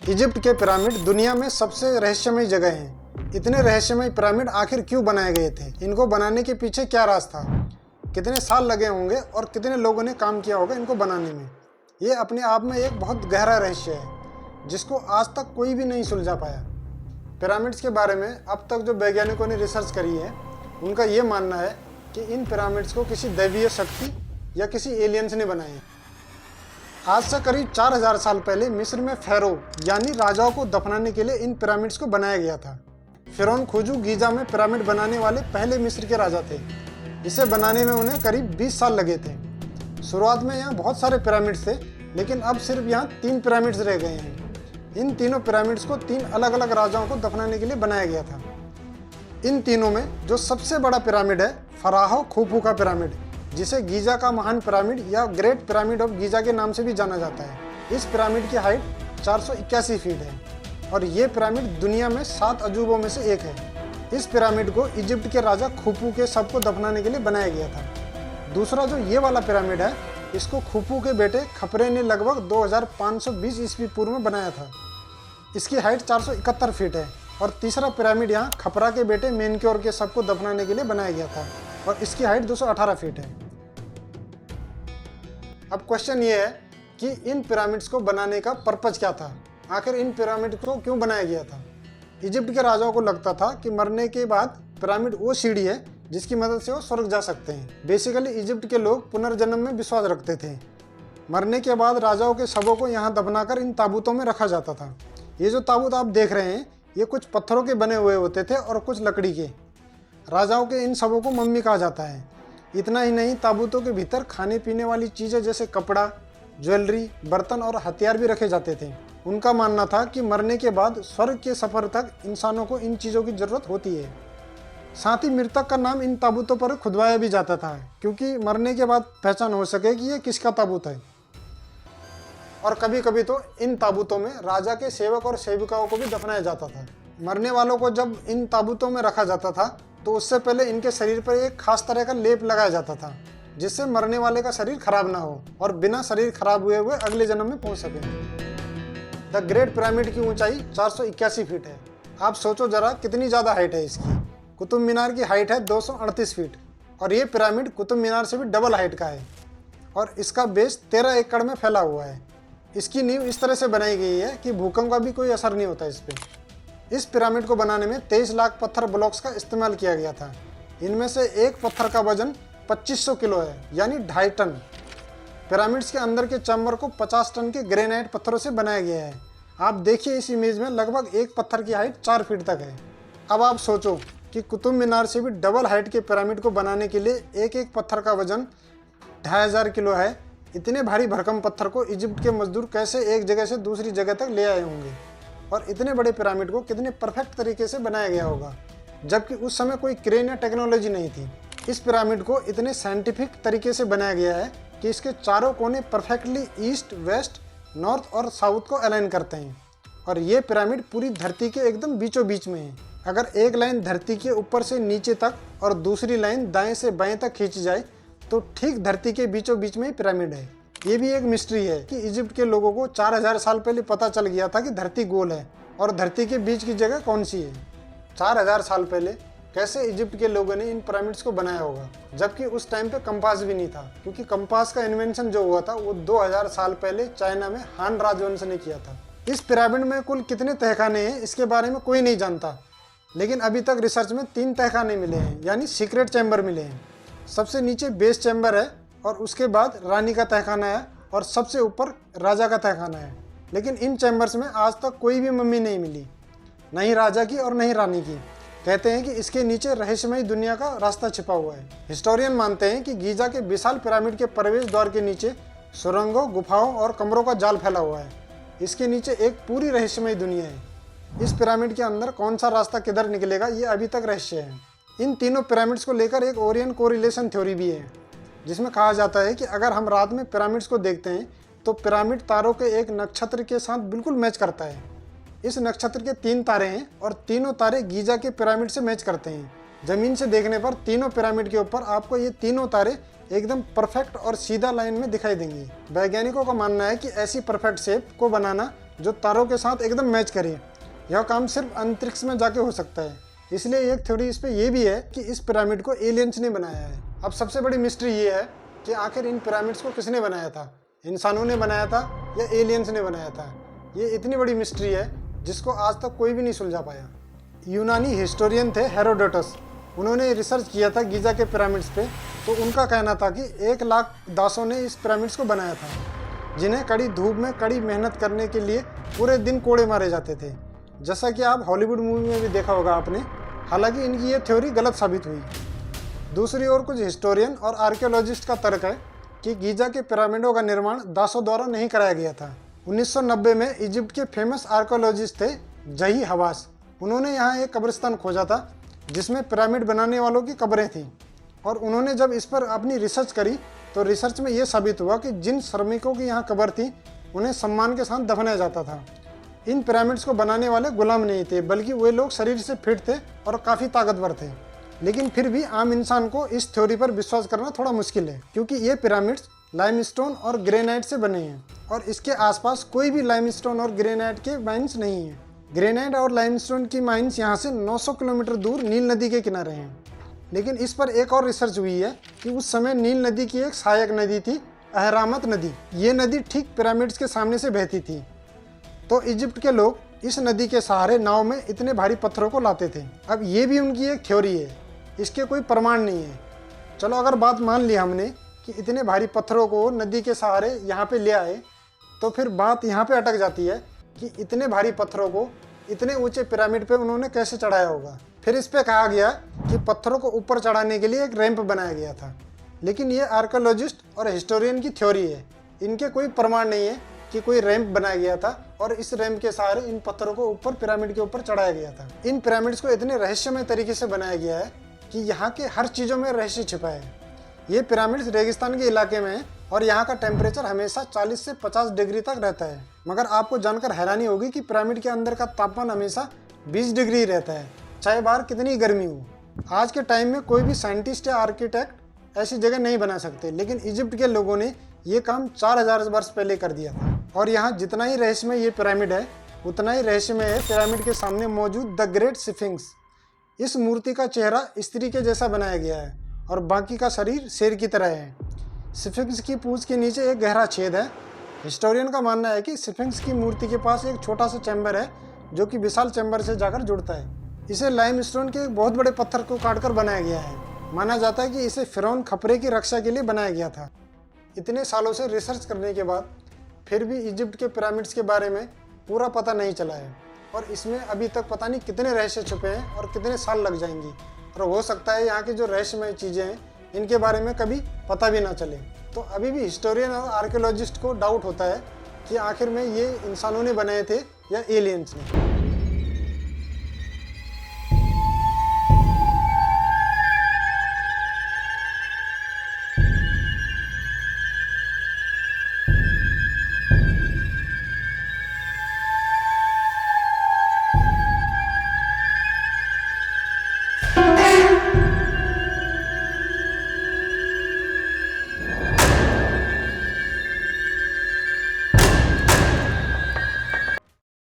Egypt के pyramid दुनिया में सबसे रहस्यमय जगह हैं। इतने रहस्यमय पिरामिड आखिर क्यों बनाए गए थे? इनको बनाने के पीछे क्या राज था? कितने साल लगे होंगे और कितने लोगों ने काम किया होगा इनको बनाने में? ये अपने आप में एक बहुत गहरा रहस्य है जिसको आज तक कोई भी नहीं सुलझा पाया। पिरामिड्स के बारे में अब तक जो वैज्ञानिकों ने रिसर्च करी है, उनका ये मानना है कि इन पिरामिड्स को किसी दैवीय शक्ति या किसी एलियंस ने बनाए हैं। आज से करीब 4000 साल पहले मिस्र में फेरो यानी राजाओं को दफनाने के लिए इन पिरामिड्स को बनाया गया था। फिरौन खुफू गीजा में पिरामिड बनाने वाले पहले मिस्र के राजा थे। इसे बनाने में उन्हें करीब 20 साल लगे थे। शुरुआत में यहाँ बहुत सारे पिरामिड्स थे, लेकिन अब सिर्फ यहाँ 3 पिरामिड्स रह गए हैं। इन तीनों पिरामिड्स को 3 अलग अलग राजाओं को दफनाने के लिए बनाया गया था। इन तीनों में जो सबसे बड़ा पिरामिड है फराहो खुफू का पिरामिड, जिसे गीजा का महान पिरामिड या ग्रेट पिरामिड ऑफ गीजा के नाम से भी जाना जाता है। इस पिरामिड की हाइट 481 फीट है और ये पिरामिड दुनिया में 7 अजूबों में से एक है। इस पिरामिड को इजिप्ट के राजा खुफू के शव को दफनाने के लिए बनाया गया था। दूसरा जो ये वाला पिरामिड है, इसको खुफू के बेटे खपरे ने लगभग 2520 ईस्वी पूर्व में बनाया था। इसकी हाइट 471 फीट है। और तीसरा पिरामिड यहाँ खपरा के बेटे मेनक्योर के शव को दफनाने के लिए बनाया गया था और इसकी हाइट 218 फीट है। अब क्वेश्चन ये है कि इन पिरामिड्स को बनाने का पर्पज क्या था? आखिर इन पिरामिड को क्यों बनाया गया था? इजिप्ट के राजाओं को लगता था कि मरने के बाद पिरामिड वो सीढ़ी है जिसकी मदद से वो स्वर्ग जा सकते हैं। बेसिकली इजिप्ट के लोग पुनर्जन्म में विश्वास रखते थे। मरने के बाद राजाओं के शवों को यहाँ दफनाकर इन ताबूतों में रखा जाता था। ये जो ताबूत आप देख रहे हैं, ये कुछ पत्थरों के बने हुए होते थे और कुछ लकड़ी के। राजाओं के इन शवों को मम्मी कहा जाता है। इतना ही नहीं, ताबूतों के भीतर खाने पीने वाली चीज़ें जैसे कपड़ा, ज्वेलरी, बर्तन और हथियार भी रखे जाते थे। उनका मानना था कि मरने के बाद स्वर्ग के सफ़र तक इंसानों को इन चीज़ों की ज़रूरत होती है। साथ ही मृतक का नाम इन ताबूतों पर खुदवाया भी जाता था, क्योंकि मरने के बाद पहचान हो सके कि ये किसका ताबूत है। और कभी कभी तो इन ताबूतों में राजा के सेवक और सेविकाओं को भी दफनाया जाता था। मरने वालों को जब इन ताबूतों में रखा जाता था तो उससे पहले इनके शरीर पर एक खास तरह का लेप लगाया जाता था, जिससे मरने वाले का शरीर खराब ना हो और बिना शरीर खराब हुए हुए अगले जन्म में पहुंच सके। द ग्रेट पिरामिड की ऊंचाई 481 फीट है। आप सोचो जरा कितनी ज़्यादा हाइट है इसकी। कुतुब मीनार की हाइट है 238 फीट और ये पिरामिड कुतुब मीनार से भी डबल हाइट का है और इसका बेस 13 एकड़ में फैला हुआ है। इसकी नींव इस तरह से बनाई गई है कि भूकंप का भी कोई असर नहीं होता इस पर। इस पिरामिड को बनाने में 23 लाख पत्थर ब्लॉक्स का इस्तेमाल किया गया था। इनमें से एक पत्थर का वजन 2500 किलो है, यानी 2.5 टन। पिरामिड्स के अंदर के चैम्बर को 50 टन के ग्रेनाइट पत्थरों से बनाया गया है। आप देखिए इस इमेज में लगभग एक पत्थर की हाइट 4 फीट तक है। अब आप सोचो कि कुतुब मीनार से भी डबल हाइट के पिरामिड को बनाने के लिए एक एक पत्थर का वजन 2500 किलो है। इतने भारी भरकम पत्थर को इजिप्ट के मजदूर कैसे एक जगह से दूसरी जगह तक ले आए होंगे और इतने बड़े पिरामिड को कितने परफेक्ट तरीके से बनाया गया होगा, जबकि उस समय कोई क्रेन या टेक्नोलॉजी नहीं थी। इस पिरामिड को इतने साइंटिफिक तरीके से बनाया गया है कि इसके चारों कोने परफेक्टली ईस्ट, वेस्ट, नॉर्थ और साउथ को अलाइन करते हैं और ये पिरामिड पूरी धरती के एकदम बीचों बीच में है। अगर एक लाइन धरती के ऊपर से नीचे तक और दूसरी लाइन दाएं से बाएं तक खींची जाए तो ठीक धरती के बीचों बीच में ही पिरामिड है। ये भी एक मिस्ट्री है कि इजिप्ट के लोगों को 4000 साल पहले पता चल गया था कि धरती गोल है और धरती के बीच की जगह कौन सी है। 4000 साल पहले कैसे इजिप्ट के लोगों ने इन पिरामिड्स को बनाया होगा, जबकि उस टाइम पे कंपास भी नहीं था, क्योंकि कंपास का इन्वेंशन जो हुआ था वो 2000 साल पहले चाइना में हान राजवंश ने किया था। इस पिरामिड में कुल कितने तहखाने हैं इसके बारे में कोई नहीं जानता, लेकिन अभी तक रिसर्च में 3 तहखाने मिले हैं, यानी सीक्रेट चैम्बर मिले हैं। सबसे नीचे बेस चैम्बर है और उसके बाद रानी का तहखाना है और सबसे ऊपर राजा का तहखाना है। लेकिन इन चैम्बर्स में आज तक कोई भी मम्मी नहीं मिली, नहीं राजा की और नहीं रानी की। कहते हैं कि इसके नीचे रहस्यमय दुनिया का रास्ता छिपा हुआ है। हिस्टोरियन मानते हैं कि गीजा के विशाल पिरामिड के प्रवेश द्वार के नीचे सुरंगों, गुफाओं और कमरों का जाल फैला हुआ है। इसके नीचे एक पूरी रहस्यमय दुनिया है। इस पिरामिड के अंदर कौन सा रास्ता किधर निकलेगा ये अभी तक रहस्य है। इन तीनों पिरामिड्स को लेकर एक ओरियन कोरिलेशन थ्योरी भी है, जिसमें कहा जाता है कि अगर हम रात में पिरामिड्स को देखते हैं तो पिरामिड तारों के एक नक्षत्र के साथ बिल्कुल मैच करता है। इस नक्षत्र के 3 तारे हैं और तीनों तारे गीजा के पिरामिड से मैच करते हैं। जमीन से देखने पर तीनों पिरामिड के ऊपर आपको ये तीनों तारे एकदम परफेक्ट और सीधा लाइन में दिखाई देंगी। वैज्ञानिकों का मानना है कि ऐसी परफेक्ट शेप को बनाना जो तारों के साथ एकदम मैच करे। यह काम सिर्फ अंतरिक्ष में जाके हो सकता है। इसलिए एक थ्योरी इस पे ये भी है कि इस पिरामिड को एलियंस ने बनाया है। अब सबसे बड़ी मिस्ट्री ये है कि आखिर इन पिरामिड्स को किसने बनाया था, इंसानों ने बनाया था या एलियंस ने बनाया था। ये इतनी बड़ी मिस्ट्री है जिसको आज तक कोई भी नहीं सुलझा पाया। यूनानी हिस्टोरियन थे हेरोडोटस, उन्होंने रिसर्च किया था गीज़ा के पिरामिड्स पे। तो उनका कहना था कि 1 लाख दासों ने इस पिरामिड्स को बनाया था, जिन्हें कड़ी धूप में कड़ी मेहनत करने के लिए पूरे दिन कोड़े मारे जाते थे, जैसा कि आप हॉलीवुड मूवी में भी देखा होगा आपने। हालांकि इनकी ये थ्योरी गलत साबित हुई। दूसरी ओर कुछ हिस्टोरियन और आर्कियोलॉजिस्ट का तर्क है कि गीज़ा के पिरामिडों का निर्माण दासों द्वारा नहीं कराया गया था। 1990 में इजिप्ट के फेमस आर्कियोलॉजिस्ट थे जही हवास। उन्होंने यहाँ एक कब्रिस्तान खोजा था जिसमें पिरामिड बनाने वालों की कब्रें थीं, और उन्होंने जब इस पर अपनी रिसर्च करी तो रिसर्च में ये साबित हुआ कि जिन श्रमिकों की यहाँ कब्र थी उन्हें सम्मान के साथ दफनाया जाता था। इन पिरामिड्स को बनाने वाले गुलाम नहीं थे, बल्कि वे लोग शरीर से फिट थे और काफ़ी ताकतवर थे। लेकिन फिर भी आम इंसान को इस थ्योरी पर विश्वास करना थोड़ा मुश्किल है, क्योंकि ये पिरामिड्स लाइमस्टोन और ग्रेनाइट से बने हैं और इसके आसपास कोई भी लाइमस्टोन और ग्रेनाइट के माइंस नहीं है। ग्रेनाइट और लाइमस्टोन की माइंस यहाँ से 900 किलोमीटर दूर नील नदी के किनारे हैं। लेकिन इस पर एक और रिसर्च हुई है कि उस समय नील नदी की एक सहायक नदी थी, अहरामत नदी। ये नदी ठीक पिरामिड्स के सामने से बहती थी। तो इजिप्ट के लोग इस नदी के सहारे नाव में इतने भारी पत्थरों को लाते थे। अब ये भी उनकी एक थ्योरी है, इसके कोई प्रमाण नहीं है। चलो अगर बात मान ली हमने कि इतने भारी पत्थरों को नदी के सहारे यहाँ पे ले आए, तो फिर बात यहाँ पे अटक जाती है कि इतने भारी पत्थरों को इतने ऊंचे पिरामिड पे उन्होंने कैसे चढ़ाया होगा। फिर इस पे कहा गया कि पत्थरों को ऊपर चढ़ाने के लिए एक रैंप बनाया गया था। लेकिन ये आर्कियोलॉजिस्ट और हिस्टोरियन की थ्योरी है, इनके कोई प्रमाण नहीं है कि कोई रैंप बनाया गया था और इस रैंप के सहारे इन पत्थरों को ऊपर पिरामिड के ऊपर चढ़ाया गया था। इन पिरामिड्स को इतने रहस्यमय तरीके से बनाया गया है कि यहाँ के हर चीज़ों में रहस्य छिपा है। ये पिरामिड्स रेगिस्तान के इलाके में है और यहाँ का टेम्परेचर हमेशा 40 से 50 डिग्री तक रहता है। मगर आपको जानकर हैरानी होगी कि पिरामिड के अंदर का तापमान हमेशा 20 डिग्री रहता है, चाहे बाहर कितनी गर्मी हो। आज के टाइम में कोई भी साइंटिस्ट या आर्किटेक्ट ऐसी जगह नहीं बना सकते, लेकिन इजिप्ट के लोगों ने ये काम 4000 वर्ष पहले कर दिया था। और यहाँ जितना ही रहस्यमय ये पिरामिड है, उतना ही रहस्यमय है पिरामिड के सामने मौजूद द ग्रेट स्फिंक्स। इस मूर्ति का चेहरा स्त्री के जैसा बनाया गया है और बाकी का शरीर शेर की तरह है। स्फिंक्स की पूंछ के नीचे एक गहरा छेद है। हिस्टोरियन का मानना है कि स्फिंक्स की मूर्ति के पास एक छोटा सा चैम्बर है जो कि विशाल चैम्बर से जाकर जुड़ता है। इसे लाइमस्टोन के एक बहुत बड़े पत्थर को काटकर बनाया गया है। माना जाता है कि इसे फिरौन खपरे की रक्षा के लिए बनाया गया था। इतने सालों से रिसर्च करने के बाद फिर भी इजिप्ट के पिरामिड्स के बारे में पूरा पता नहीं चला है और इसमें अभी तक पता नहीं कितने रहस्य छुपे हैं और कितने साल लग जाएंगी। और हो सकता है यहाँ की जो रहस्यमय चीज़ें हैं इनके बारे में कभी पता भी ना चले। तो अभी भी हिस्टोरियन और आर्कियोलॉजिस्ट को डाउट होता है कि आखिर में ये इंसानों ने बनाए थे या एलियंस ने।